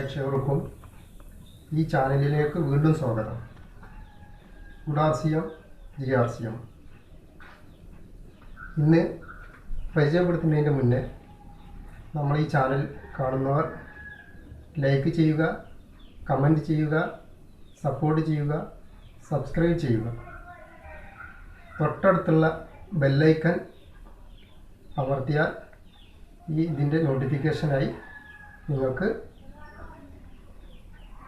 പ്രേക്ഷകർക്കും ഈ ചാനലിലേക്ക് വീണ്ടും സ്വാഗതം. ഗുഡാർസിയം ജിആർസിയം ഇന്ന് പരിചയപ്പെടുത്തുന്നതിൻ്റെ മുന്നേ നമ്മൾ ഈ ചാനൽ കാണുന്നവർ ലൈക്ക് ചെയ്യുക, കമൻറ്റ് ചെയ്യുക, സപ്പോർട്ട് ചെയ്യുക, സബ്സ്ക്രൈബ് ചെയ്യുക. തൊട്ടടുത്തുള്ള ബെല്ലൈക്കൺ അമർത്തിയാൽ ഇതിൻ്റെ നോട്ടിഫിക്കേഷനായി നിങ്ങൾക്ക്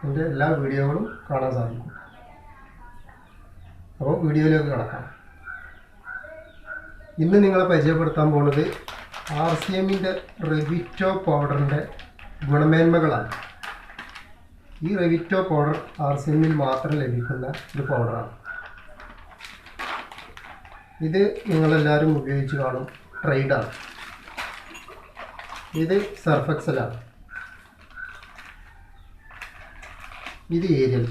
എൻ്റെ എല്ലാ വീഡിയോകളും കാണാൻ സാധിക്കും. അപ്പോൾ വീഡിയോയിലേക്ക് കടക്കാം. ഇന്ന് നിങ്ങളെ പരിചയപ്പെടുത്താൻ പോകുന്നത് RCMൻ്റെ റെവിറ്റോ പൗഡറിൻ്റെ ഗുണമേന്മകളാണ്. ഈ റെവിറ്റോ പൗഡർ RCMൽ മാത്രം ലഭിക്കുന്ന ഒരു പൗഡറാണ്. ഇത് നിങ്ങളെല്ലാവരും ഉപയോഗിച്ച് കാണും. ട്രൈഡാണ്. ഇത് സർഫെക്സലാണ്. ഇത് ഏരിയൽ.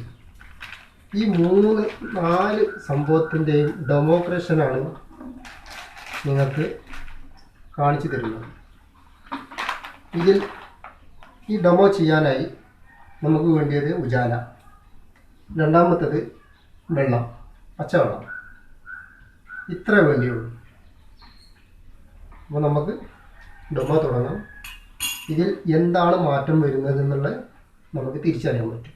ഈ 4 സംഭവത്തിൻ്റെയും ഡെമോക്രേഷനാണ് നിങ്ങൾക്ക് കാണിച്ചു തരുന്നത്. ഇതിൽ ഈ ഡെമോ ചെയ്യാനായി നമുക്ക് വേണ്ടിയത് ഉജാല, രണ്ടാമത്തത് വെള്ളം, പച്ചവെള്ളം, ഇത്ര വേണ്ടിയുള്ളൂ. അപ്പോൾ നമുക്ക് ഡെമോ തുടങ്ങാം. ഇതിൽ എന്താണ് മാറ്റം വരുന്നത് എന്നുള്ളത് നമുക്ക് തിരിച്ചറിയാൻ പറ്റും.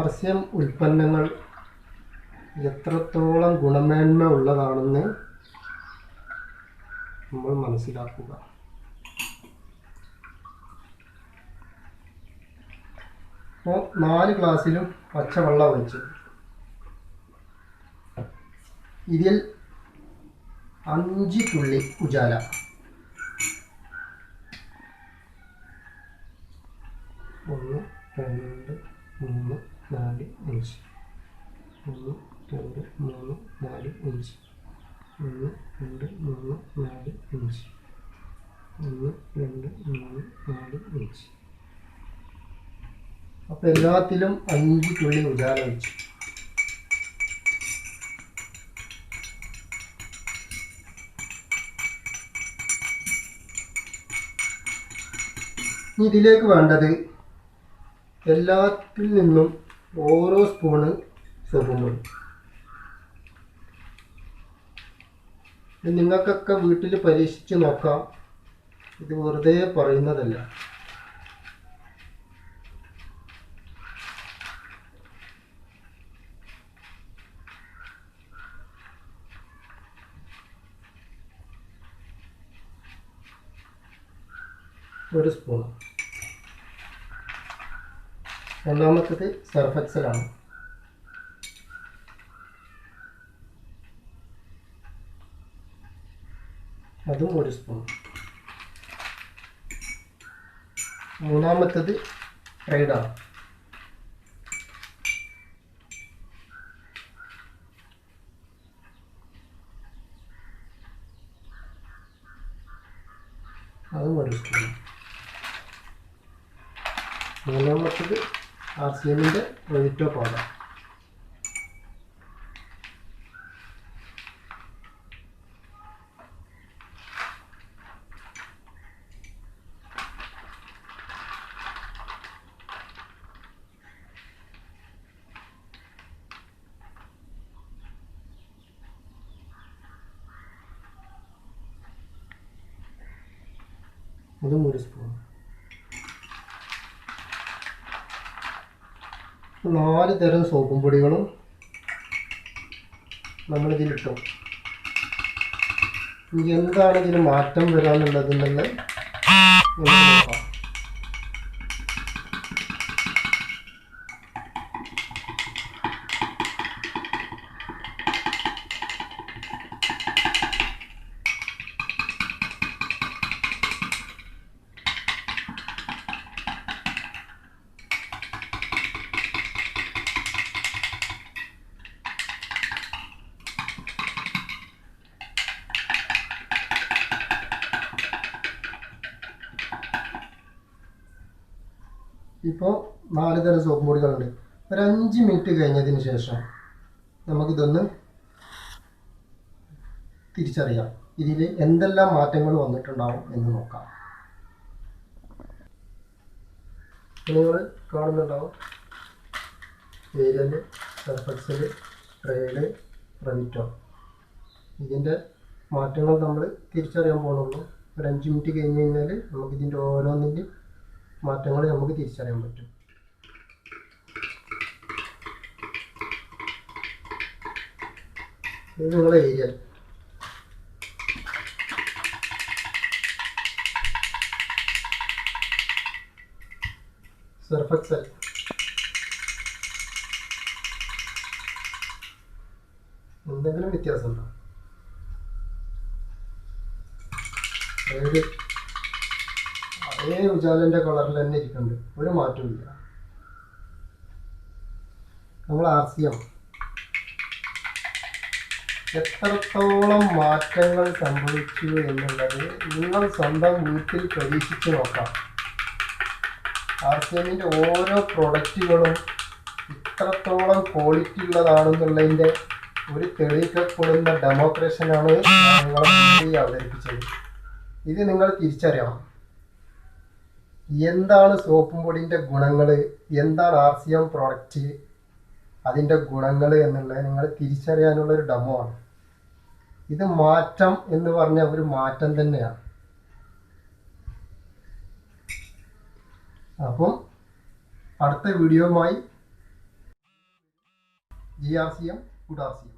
RCM ഉൽപ്പന്നങ്ങൾ എത്രത്തോളം ഗുണമേന്മ ഉള്ളതാണെന്ന് നമ്മൾ മനസ്സിലാക്കുക. അപ്പോൾ 4 ഗ്ലാസ്സിലും പച്ചവെള്ളം ഒഴിച്ചു. ഇതിൽ 5 തുള്ളി ഉജാല, 1 2 3 4 5, 1 2 3 4 5, 1 2 3 4 5, 1 2 3 4 5. അപ്പോൾ എല്ലാത്തിലും 5 തുള്ളി ഉജാല ഒഴിച്ചു. ഇതിലേക്ക് വേണ്ടത് എല്ലാത്തിൽ നിന്നും ഓരോ സ്പൂണ് സോപ്പും പൊടി. നിങ്ങൾക്കൊക്കെ വീട്ടിൽ പരീക്ഷിച്ച് നോക്കാം. ഇത് വെറുതെ പറയുന്നതല്ല. ഒരു സ്പൂൺ. രണ്ടാമത്തേത് സർഫെക്സലാണ്. അതും ഒരു സ്പൂൺ. മൂന്നാമത്തേത് ട്രൈഡാണ്. അതും ഒരു സ്പൂൺ. മൂന്നാമത്തേത് RCMൻ്റെ റെവിറ്റോ പൗഡർ. അതും ഒരു സ്പൂൺ. 4 തരം സോപ്പും പൊടികളും നമ്മളിതിലിട്ടു. എന്താണ് ഇതിന് മാറ്റം വരാനുള്ളതെന്നുള്ള നമുക്ക് നോക്കാം. ഇപ്പോൾ 4 തരം സോപ്പ് പൊടികളുണ്ട്. ഒരു 5 മിനിറ്റ് കഴിഞ്ഞതിന് ശേഷം നമുക്കിതൊന്ന് തിരിച്ചറിയാം. ഇതിൽ എന്തെല്ലാം മാറ്റങ്ങൾ വന്നിട്ടുണ്ടാവും എന്ന് നോക്കാം. നിങ്ങൾ കാണുന്നുണ്ടാവും ഏരിയൽ, സർഫ് എക്സൽ, ട്രേഡ്, റെവിറ്റോ. ഇതിൻ്റെ മാറ്റങ്ങൾ നമ്മൾ തിരിച്ചറിയാൻ പോകുന്നുള്ളൂ. ഒരു 5 മിനിറ്റ് കഴിഞ്ഞ് കഴിഞ്ഞാൽ നമുക്ക് ഇതിൻ്റെ ഓരോന്നിൻ്റെയും മാറ്റങ്ങൾ നമുക്ക് തിരിച്ചറിയാൻ പറ്റും. ഇത് നിങ്ങളെ ഏരിയൽ, സർഫ് എക്സൽ, എന്തെങ്കിലും വ്യത്യാസമുണ്ടോ? അതായത് അതേ ഉജാലൻ്റെ കളറിൽ തന്നെ ഇരിക്കുന്നുണ്ട്, ഒരു മാറ്റമില്ല. നമ്മൾ RCM എത്രത്തോളം മാറ്റങ്ങൾ സംഭവിച്ചു എന്നുള്ളത് നിങ്ങൾ സ്വന്തം വീട്ടിൽ പരീക്ഷിച്ച് നോക്കാം. RCMൻ്റെ ഓരോ പ്രൊഡക്റ്റുകളും ഇത്രത്തോളം ക്വാളിറ്റി ഉള്ളതാണെന്നുള്ളതിൻ്റെ ഒരു തെളിയിക്കപ്പെടുന്ന ഡെമോൺസ്ട്രേഷനാണ് ഞാൻ നിങ്ങളെ മുന്നിൽ അവതരിപ്പിച്ചത്. ഇത് നിങ്ങൾ തിരിച്ചറിയണം. എന്താണ് സോപ്പും പൊടിൻ്റെ ഗുണങ്ങൾ, എന്താണ് RCM പ്രോഡക്റ്റ്, അതിൻ്റെ ഗുണങ്ങൾ എന്നുള്ളത് നിങ്ങൾ തിരിച്ചറിയാനുള്ളൊരു ഡെമോ ആണ്. ഇത് മാറ്റം എന്ന് പറഞ്ഞ ഒരു മാറ്റം തന്നെയാണ്. അപ്പം അടുത്ത വീഡിയോയുമായി GRCM, ഗുഡ് RCM.